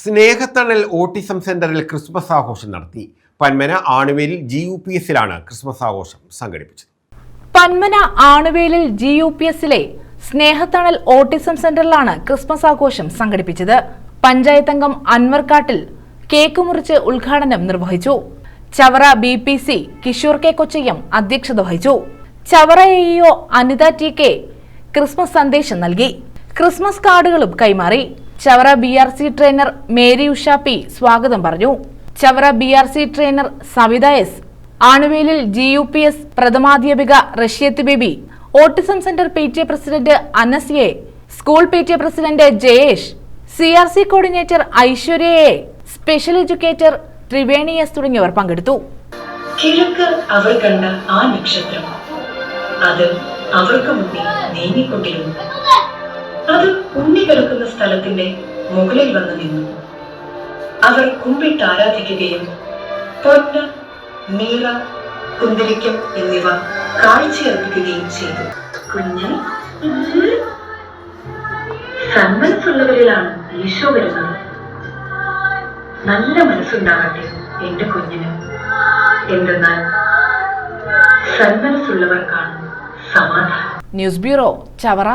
സ്നേഹത്തണൽ autism സെന്ററിൽ Christmas ആഘോഷം നടത്തി. പന്മന ആണുവേലിൽ GUPSലാണ് ക്രിസ്മസ് ആഘോഷം സംഘടിപ്പിച്ചത്. പന്മന ആണുവേലിൽ GUPSലെ സ്നേഹത്തണൽ ഓട്ടിസം സെന്ററിലാണ് ക്രിസ്മസ് ആഘോഷം സംഘടിപ്പിച്ചത്. പഞ്ചായത്ത് അംഗം അൻവർ കാട്ടിൽ കേക്ക് മുറിച്ച് ഉദ്ഘാടനം നിർവഹിച്ചു. ചവറ BPC കിഷോർ കെ കൊച്ചയ്യം അധ്യക്ഷത വഹിച്ചു. Chavara AEO Anitha TK Christmas സന്ദേശം നൽകി. ക്രിസ്മസ് കാർഡുകളും കൈമാറി. ചവറ BRC ട്രെയിനർ മേരി ഉഷാപ്പി സ്വാഗതം പറഞ്ഞു. Chavara BRC trainer Savitha S, ആണുവേലിൽ GUPS പ്രഥമാധ്യാപിക റഷ്യത്ത് Baby, autism centre PTA president Anas A, school PTA president Jayesh, CRC coordinator Aishwarya A, special educator Triveni S തുടങ്ങിയവർ പങ്കെടുത്തു. കിഴക്ക് അവർ കണ്ട ആ നക്ഷത്രം അത് അവർക്ക് മുന്നിൽ നീങ്ങിക്കൊണ്ടിരുന്നു. അത് ഉണ്ണി കിടക്കുന്ന സ്ഥലത്തിന്റെ മുകളിൽ വന്നു നിന്നു. അവർ കുമ്പിട്ട് ആരാധിക്കുകയും പൊന്ന്, നീറ, കുന്തിരിക്കം എന്നിവ കാഴ്ചയർപ്പിക്കുകയും ചെയ്തു. കുഞ്ഞ് സന്മനസ്സുള്ളവരിലാണ് ഈശോ വരുന്നത്. നല്ല മനസ്സുണ്ടാകട്ടെ എന്റെ കുഞ്ഞിന്. എന്തെന്നാൽ സന്മനസ്സുള്ളവർക്കാണ് സമാധാനം. News bureau, Chavara.